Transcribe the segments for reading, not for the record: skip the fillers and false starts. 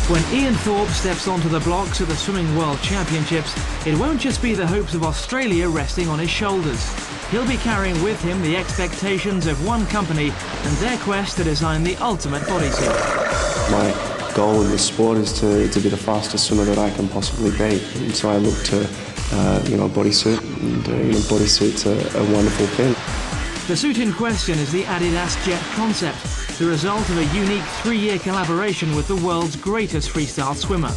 When Ian Thorpe steps onto the blocks at the Swimming World Championships, it won't just be the hopes of Australia resting on his shoulders. He'll be carrying with him the expectations of one company and their quest to design the ultimate bodysuit. My goal in this sport is to be the fastest swimmer that I can possibly be. And so I look to a bodysuit, and bodysuit's a wonderful thing. The suit in question is the Adidas Jet Concept, the result of a unique 3-year collaboration with the world's greatest freestyle swimmer.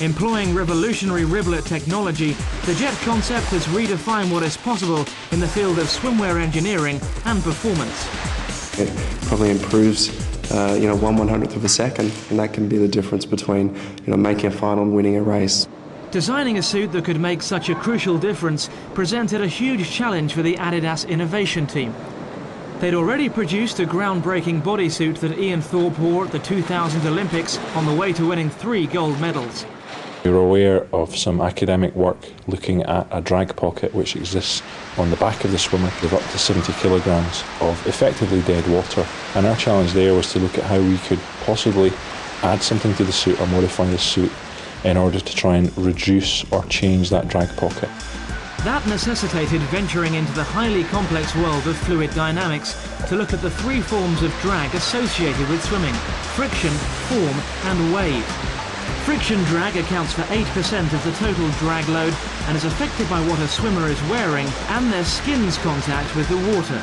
Employing revolutionary riblet technology, the Jet Concept has redefined what is possible in the field of swimwear engineering and performance. It probably improves 1/100th of a second, and that can be the difference between making a final and winning a race. Designing a suit that could make such a crucial difference presented a huge challenge for the Adidas innovation team. They'd already produced a groundbreaking bodysuit that Ian Thorpe wore at the 2000 Olympics on the way to winning 3 gold medals. We were aware of some academic work looking at a drag pocket which exists on the back of the swimmer of up to 70 kilograms of effectively dead water. And our challenge there was to look at how we could possibly add something to the suit or modify the suit in order to try and reduce or change that drag pocket. That necessitated venturing into the highly complex world of fluid dynamics to look at the 3 forms of drag associated with swimming: friction, form and wave. Friction drag accounts for 8% of the total drag load and is affected by what a swimmer is wearing and their skin's contact with the water.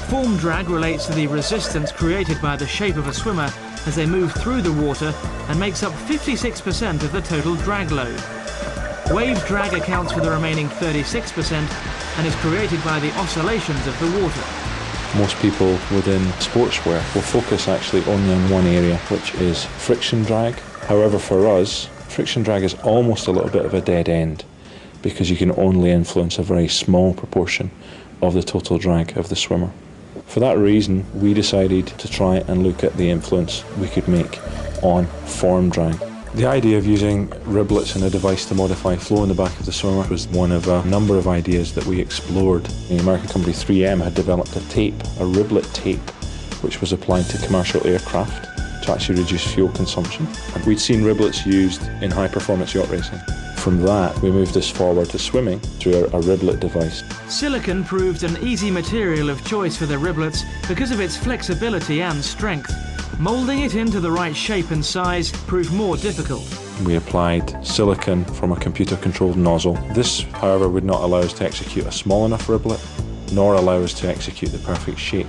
Form drag relates to the resistance created by the shape of a swimmer as they move through the water and makes up 56% of the total drag load. Wave drag accounts for the remaining 36% and is created by the oscillations of the water. Most people within sportswear will focus actually only on one area, which is friction drag. However, for us, friction drag is almost a little bit of a dead end because you can only influence a very small proportion of the total drag of the swimmer. For that reason, we decided to try and look at the influence we could make on form drag. The idea of using riblets in a device to modify flow in the back of the swimmer was one of a number of ideas that we explored. The American company 3M had developed a tape, a riblet tape, which was applied to commercial aircraft to actually reduce fuel consumption. And we'd seen riblets used in high-performance yacht racing. From that, we moved this forward to swimming through a riblet device. Silicon proved an easy material of choice for the riblets because of its flexibility and strength. Moulding it into the right shape and size proved more difficult. We applied silicon from a computer-controlled nozzle. This, however, would not allow us to execute a small enough riblet, nor allow us to execute the perfect shape.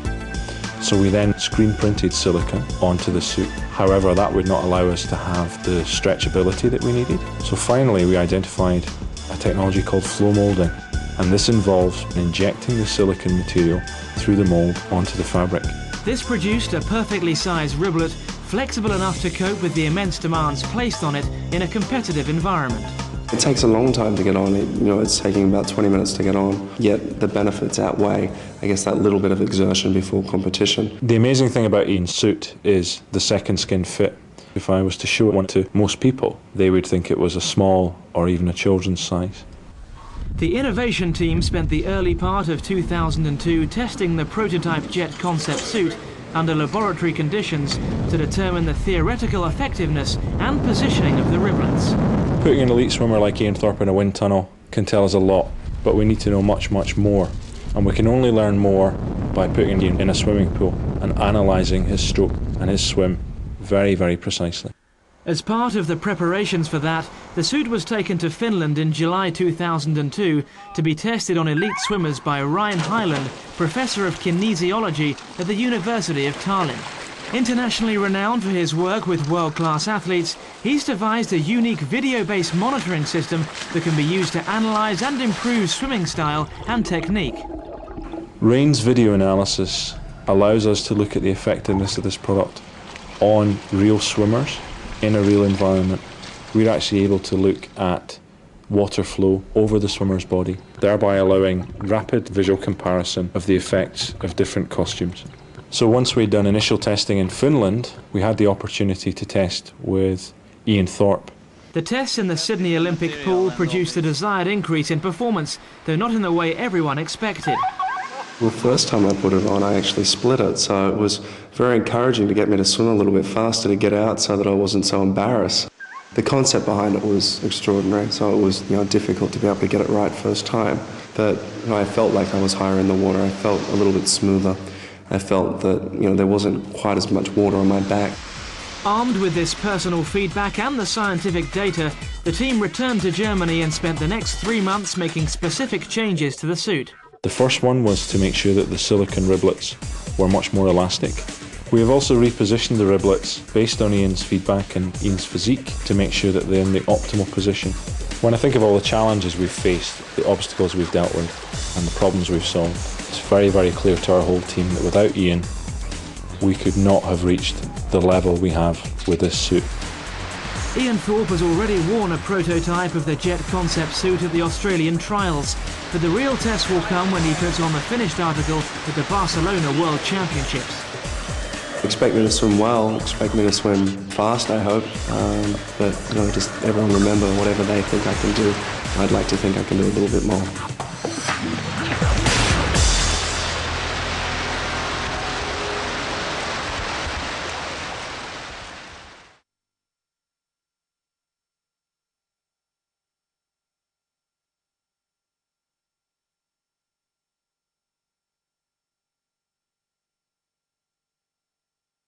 So we then screen printed silicon onto the suit. However, that would not allow us to have the stretchability that we needed. So finally, we identified a technology called flow moulding, and this involves injecting the silicon material through the mould onto the fabric. This produced a perfectly sized riblet, flexible enough to cope with the immense demands placed on it in a competitive environment. It takes a long time to get on. It's taking about 20 minutes to get on, yet the benefits outweigh, I guess, that little bit of exertion before competition. The amazing thing about Ian's suit is the second skin fit. If I was to show it to most people, they would think it was a small or even a children's size. The innovation team spent the early part of 2002 testing the prototype Jet Concept suit under laboratory conditions to determine the theoretical effectiveness and positioning of the riblets. Putting an elite swimmer like Ian Thorpe in a wind tunnel can tell us a lot, but we need to know much, much more. And we can only learn more by putting Ian in a swimming pool and analysing his stroke and his swim very, very precisely. As part of the preparations for that, the suit was taken to Finland in July 2002 to be tested on elite swimmers by Ryan Hyland, Professor of Kinesiology at the University of Tallinn. Internationally renowned for his work with world-class athletes, he's devised a unique video-based monitoring system that can be used to analyse and improve swimming style and technique. Rain's video analysis allows us to look at the effectiveness of this product on real swimmers in a real environment. We're actually able to look at water flow over the swimmer's body, thereby allowing rapid visual comparison of the effects of different costumes. So once we'd done initial testing in Finland, we had the opportunity to test with Ian Thorpe. The tests in the Sydney Olympic pool produced the desired increase in performance, though not in the way everyone expected. Well, first time I put it on, I actually split it, so it was very encouraging to get me to swim a little bit faster to get out so that I wasn't so embarrassed. The concept behind it was extraordinary, so it was difficult to be able to get it right first time. But I felt like I was higher in the water. I felt a little bit smoother. I felt that there wasn't quite as much water on my back. Armed with this personal feedback and the scientific data, the team returned to Germany and spent the next 3 months making specific changes to the suit. The first one was to make sure that the silicone riblets were much more elastic. We have also repositioned the riblets based on Ian's feedback and Ian's physique to make sure that they're in the optimal position. When I think of all the challenges we've faced, the obstacles we've dealt with and the problems we've solved, it's very, very clear to our whole team that without Ian, we could not have reached the level we have with this suit. Ian Thorpe has already worn a prototype of the Jet concept suit at the Australian trials, but the real test will come when he puts on the finished article at the Barcelona World Championships. Expect me to swim well, expect me to swim fast, I hope, but just everyone remember whatever they think I can do, I'd like to think I can do a little bit more.